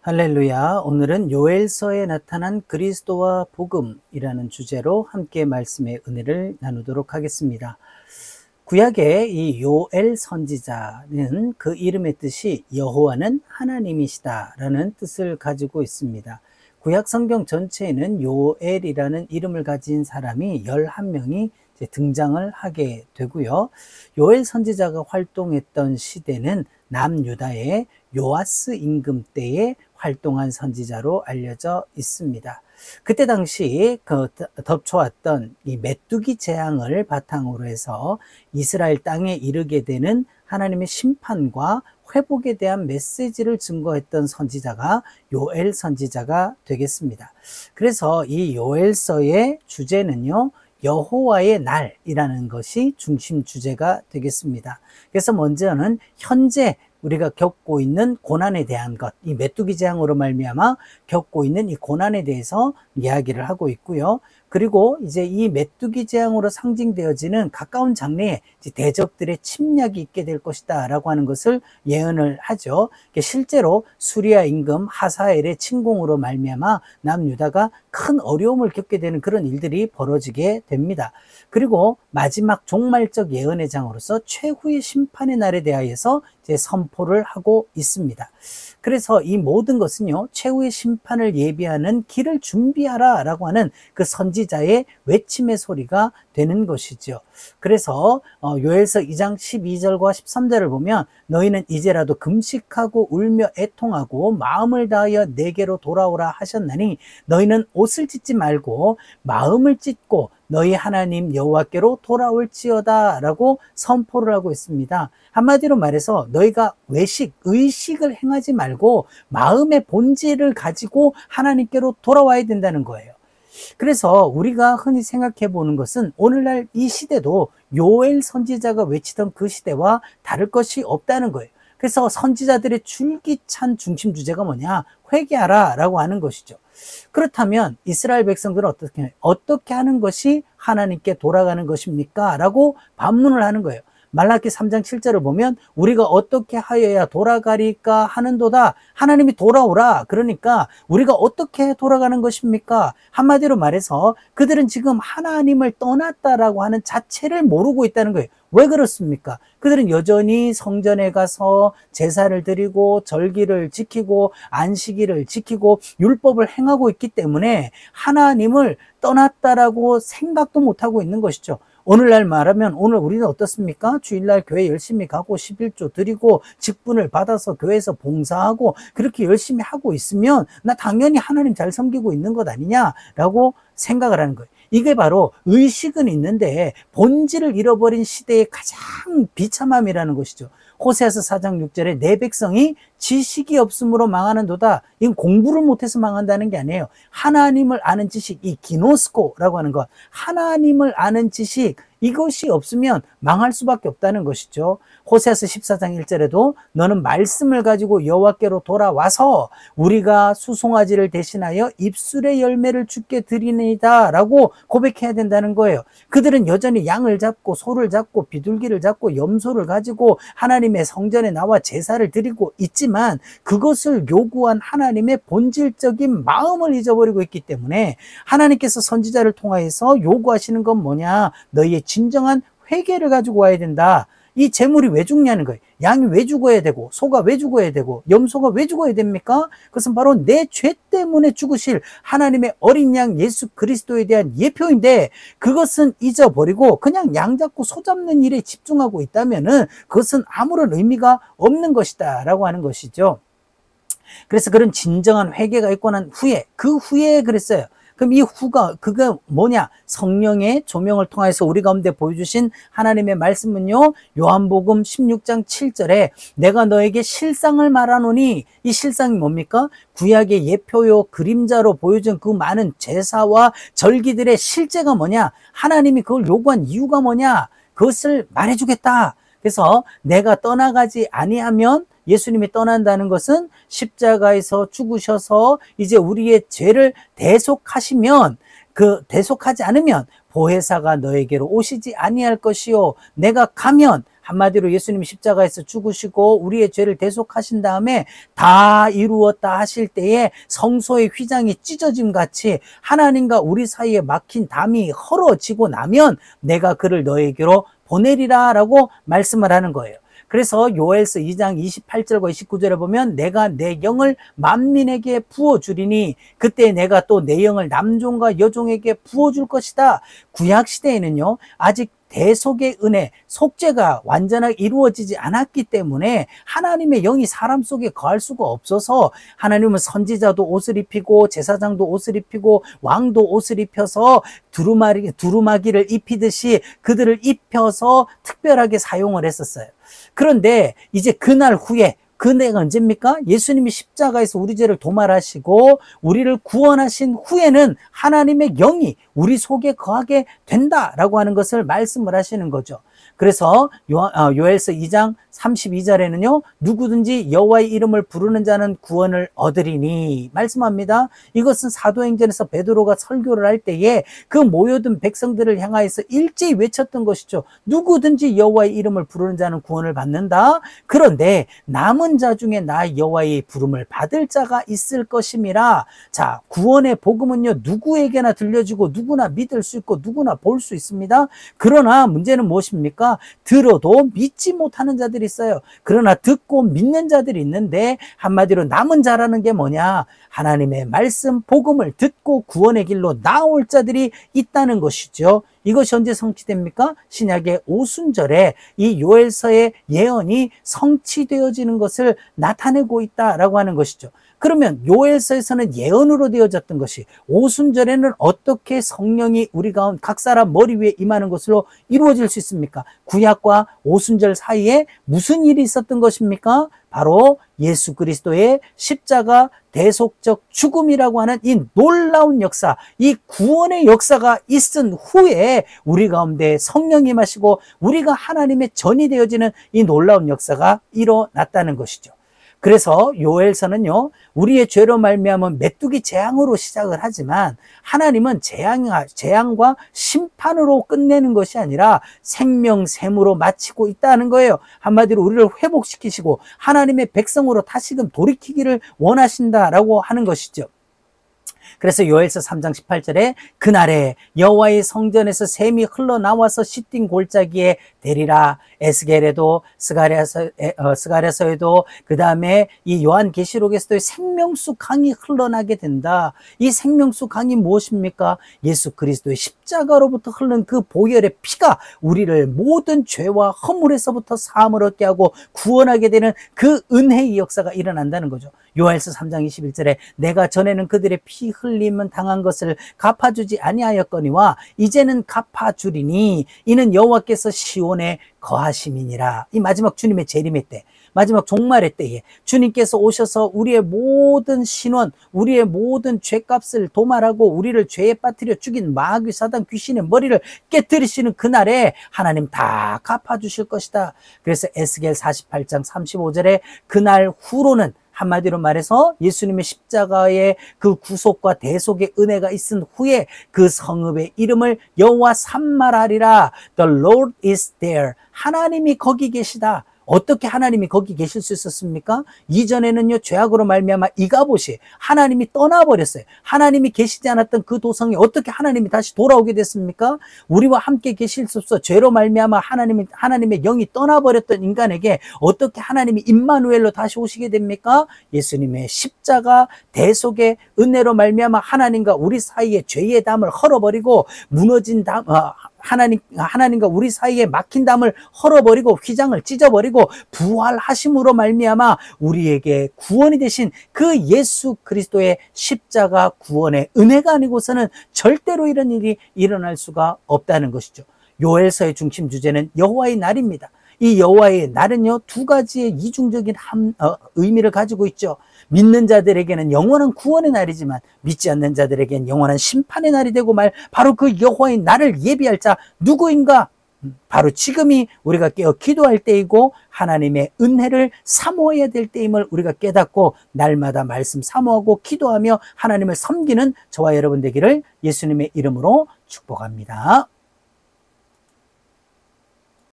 할렐루야. 오늘은 요엘서에 나타난 그리스도와 복음이라는 주제로 함께 말씀의 은혜를 나누도록 하겠습니다. 구약의 이 요엘 선지자는 그 이름의 뜻이 여호와는 하나님이시다라는 뜻을 가지고 있습니다. 구약 성경 전체에는 요엘이라는 이름을 가진 사람이 11명이 등장을 하게 되고요. 요엘 선지자가 활동했던 시대는 남유다의 요아스 임금 때에 활동한 선지자로 알려져 있습니다. 그때 당시 덮쳐왔던 이 메뚜기 재앙을 바탕으로 해서 이스라엘 땅에 이르게 되는 하나님의 심판과 회복에 대한 메시지를 증거했던 선지자가 요엘 선지자가 되겠습니다. 그래서 이 요엘서의 주제는요, 여호와의 날이라는 것이 중심 주제가 되겠습니다. 그래서 먼저는 현재 우리가 겪고 있는 고난에 대한 것, 이 메뚜기 재앙으로 말미암아 겪고 있는 이 고난에 대해서 이야기를 하고 있고요. 그리고 이제 이 메뚜기 재앙으로 상징되어지는 가까운 장래에 대적들의 침략이 있게 될 것이다 라고 하는 것을 예언을 하죠. 실제로 수리아 임금 하사엘의 침공으로 말미암아 남유다가 큰 어려움을 겪게 되는 그런 일들이 벌어지게 됩니다. 그리고 마지막 종말적 예언의 장으로서 최후의 심판의 날에 대하여서 이제 선포를 하고 있습니다. 그래서 이 모든 것은요, 최후의 심판을 예비하는 길을 준비하라 라고 하는 그 선지자의 외침의 소리가 되는 것이죠. 그래서 요엘서 2장 12절과 13절을 보면 너희는 이제라도 금식하고 울며 애통하고 마음을 다하여 내게로 돌아오라 하셨나니 너희는 옷을 찢지 말고 마음을 찢고 너희 하나님 여호와께로 돌아올지어다 라고 선포를 하고 있습니다. 한마디로 말해서 너희가 의식을 행하지 말고 마음의 본질을 가지고 하나님께로 돌아와야 된다는 거예요. 그래서 우리가 흔히 생각해 보는 것은 오늘날 이 시대도 요엘 선지자가 외치던 그 시대와 다를 것이 없다는 거예요. 그래서 선지자들의 줄기찬 중심 주제가 뭐냐? 회개하라 라고 하는 것이죠. 그렇다면 이스라엘 백성들은 어떻게 하는 것이 하나님께 돌아가는 것입니까? 라고 반문을 하는 거예요. 말라기 3장 7절을 보면 우리가 어떻게 하여야 돌아가리까 하는도다. 하나님이 돌아오라. 그러니까 우리가 어떻게 돌아가는 것입니까? 한마디로 말해서 그들은 지금 하나님을 떠났다라고 하는 자체를 모르고 있다는 거예요. 왜 그렇습니까? 그들은 여전히 성전에 가서 제사를 드리고 절기를 지키고 안식일을 지키고 율법을 행하고 있기 때문에 하나님을 떠났다라고 생각도 못하고 있는 것이죠. 오늘날 말하면 오늘 우리는 어떻습니까? 주일날 교회 열심히 가고 11조 드리고 직분을 받아서 교회에서 봉사하고 그렇게 열심히 하고 있으면 나 당연히 하나님 잘 섬기고 있는 것 아니냐라고 생각을 하는 거예요. 이게 바로 의식은 있는데 본질을 잃어버린 시대의 가장 비참함이라는 것이죠. 호세아서 4장 6절에 내 백성이 지식이 없음으로 망하는도다. 이건 공부를 못해서 망한다는 게 아니에요. 하나님을 아는 지식, 이 기노스코라고 하는 것, 하나님을 아는 지식, 이것이 없으면 망할 수밖에 없다는 것이죠. 호세아서 14장 1절에도 너는 말씀을 가지고 여호와께로 돌아와서 우리가 수송아지를 대신하여 입술의 열매를 주께 드리니이다 라고 고백해야 된다는 거예요. 그들은 여전히 양을 잡고 소를 잡고 비둘기를 잡고 염소를 가지고 하나님의 성전에 나와 제사를 드리고 있지만 그것을 요구한 하나님의 본질적인 마음을 잊어버리고 있기 때문에 하나님께서 선지자를 통하여서 요구하시는 건 뭐냐? 너희의 진정한 회개를 가지고 와야 된다. 이 재물이 왜 죽냐는 거예요. 양이 왜 죽어야 되고 소가 왜 죽어야 되고 염소가 왜 죽어야 됩니까? 그것은 바로 내 죄 때문에 죽으실 하나님의 어린 양 예수 그리스도에 대한 예표인데 그것은 잊어버리고 그냥 양 잡고 소 잡는 일에 집중하고 있다면은 그것은 아무런 의미가 없는 것이다 라고 하는 것이죠. 그래서 그런 진정한 회개가 있고 난 후에 그 후에 그랬어요. 그럼 이 후가 그게 뭐냐? 성령의 조명을 통해서 우리 가운데 보여주신 하나님의 말씀은요, 요한복음 16장 7절에 내가 너에게 실상을 말하노니, 이 실상이 뭡니까? 구약의 예표요 그림자로 보여준 그 많은 제사와 절기들의 실제가 뭐냐? 하나님이 그걸 요구한 이유가 뭐냐? 그것을 말해주겠다. 그래서 내가 떠나가지 아니하면, 예수님이 떠난다는 것은 십자가에서 죽으셔서 이제 우리의 죄를 대속하시면, 대속하지 않으면 보혜사가 너에게로 오시지 아니할 것이요 내가 가면 한마디로 예수님이 십자가에서 죽으시고 우리의 죄를 대속하신 다음에 다 이루었다 하실 때에 성소의 휘장이 찢어짐 같이 하나님과 우리 사이에 막힌 담이 헐어지고 나면 내가 그를 너에게로 보내리라 라고 말씀을 하는 거예요. 그래서 요엘서 2장 28절과 29절에 보면 내가 내 영을 만민에게 부어주리니 그때 내가 또 내 영을 남종과 여종에게 부어줄 것이다. 구약시대에는요 아직 대속의 은혜, 속죄가 완전하게 이루어지지 않았기 때문에 하나님의 영이 사람 속에 거할 수가 없어서 하나님은 선지자도 옷을 입히고 제사장도 옷을 입히고 왕도 옷을 입혀서 두루마기를 입히듯이 그들을 입혀서 특별하게 사용을 했었어요. 그런데 이제 그날 후에 그때가 언제입니까? 예수님이 십자가에서 우리 죄를 도말하시고 우리를 구원하신 후에는 하나님의 영이 우리 속에 거하게 된다라고 하는 것을 말씀을 하시는 거죠. 그래서 요엘서 2장 32절에는요 누구든지 여호와의 이름을 부르는 자는 구원을 얻으리니 말씀합니다. 이것은 사도행전에서 베드로가 설교를 할 때에 그 모여든 백성들을 향하여서 일제히 외쳤던 것이죠. 누구든지 여호와의 이름을 부르는 자는 구원을 받는다. 그런데 남은 자 중에 나 여호와의 부름을 받을 자가 있을 것임이라. 자, 구원의 복음은요 누구에게나 들려지고 누구나 믿을 수 있고 누구나 볼 수 있습니다. 그러나 문제는 무엇입니까? 들어도 믿지 못하는 자들이 있어요. 그러나 듣고 믿는 자들이 있는데 한마디로 남은 자라는 게 뭐냐? 하나님의 말씀 복음을 듣고 구원의 길로 나올 자들이 있다는 것이죠. 이것이 언제 성취됩니까? 신약의 오순절에 이 요엘서의 예언이 성취되어지는 것을 나타내고 있다라고 하는 것이죠. 그러면 요엘서에서는 예언으로 되어졌던 것이 오순절에는 어떻게 성령이 우리 가운데 각 사람 머리 위에 임하는 것으로 이루어질 수 있습니까? 구약과 오순절 사이에 무슨 일이 있었던 것입니까? 바로 예수 그리스도의 십자가 대속적 죽음이라고 하는 이 놀라운 역사, 이 구원의 역사가 있은 후에 우리 가운데 성령이 임하시고 우리가 하나님의 전이 되어지는 이 놀라운 역사가 일어났다는 것이죠. 그래서 요엘서는요 우리의 죄로 말미암은 메뚜기 재앙으로 시작을 하지만 하나님은 재앙과 심판으로 끝내는 것이 아니라 생명샘으로 마치고 있다는 거예요. 한마디로 우리를 회복시키시고 하나님의 백성으로 다시금 돌이키기를 원하신다라고 하는 것이죠. 그래서 요엘서 3장 18절에 그날에 여호와의 성전에서 샘이 흘러나와서 시딘 골짜기에 대리라. 에스겔에도 스가랴서에도 그 다음에 이 요한계시록에서도 생명수 강이 흘러나게 된다. 이 생명수 강이 무엇입니까? 예수 그리스도의 십자가로부터 흐르는 그 보혈의 피가 우리를 모든 죄와 허물에서부터 사함을 얻게 하고 구원하게 되는 그 은혜의 역사가 일어난다는 거죠. 요엘서 3장 21절에 내가 전에는 그들의 피 흘림은 당한 것을 갚아주지 아니하였거니와 이제는 갚아주리니 이는 여호와께서 시온에 거하심이니라. 이 마지막 주님의 재림의 때, 마지막 종말의 때에 주님께서 오셔서 우리의 모든 신원, 우리의 모든 죄값을 도말하고 우리를 죄에 빠뜨려 죽인 마귀 사단 귀신의 머리를 깨뜨리시는 그날에 하나님 다 갚아주실 것이다. 그래서 에스겔 48장 35절에 그날 후로는 한마디로 말해서 예수님의 십자가의 그 구속과 대속의 은혜가 있은 후에 그 성읍의 이름을 여호와 삼말하리라. The Lord is there. 하나님이 거기 계시다. 어떻게 하나님이 거기 계실 수 있었습니까? 이전에는요 죄악으로 말미암아 이가봇이 하나님이 떠나버렸어요. 하나님이 계시지 않았던 그 도성에 어떻게 하나님이 다시 돌아오게 됐습니까? 우리와 함께 계실 수 없어 죄로 말미암아 하나님의 영이 떠나버렸던 인간에게 어떻게 하나님이 임마누엘로 다시 오시게 됩니까? 예수님의 십자가 대속의 은혜로 말미암아 하나님과 우리 사이의 죄의 담을 헐어버리고 무너진 담 하나님과 우리 사이에 막힌 담을 헐어버리고 휘장을 찢어버리고 부활하심으로 말미암아 우리에게 구원이 되신 그 예수 그리스도의 십자가 구원의 은혜가 아니고서는 절대로 이런 일이 일어날 수가 없다는 것이죠. 요엘서의 중심 주제는 여호와의 날입니다. 이 여호와의 날은요 두 가지의 이중적인 의미를 가지고 있죠. 믿는 자들에게는 영원한 구원의 날이지만 믿지 않는 자들에게는 영원한 심판의 날이 되고 바로 그 여호와의 날을 예비할 자 누구인가? 바로 지금이 우리가 깨어 기도할 때이고 하나님의 은혜를 사모해야 될 때임을 우리가 깨닫고 날마다 말씀 사모하고 기도하며 하나님을 섬기는 저와 여러분 되기를 예수님의 이름으로 축복합니다.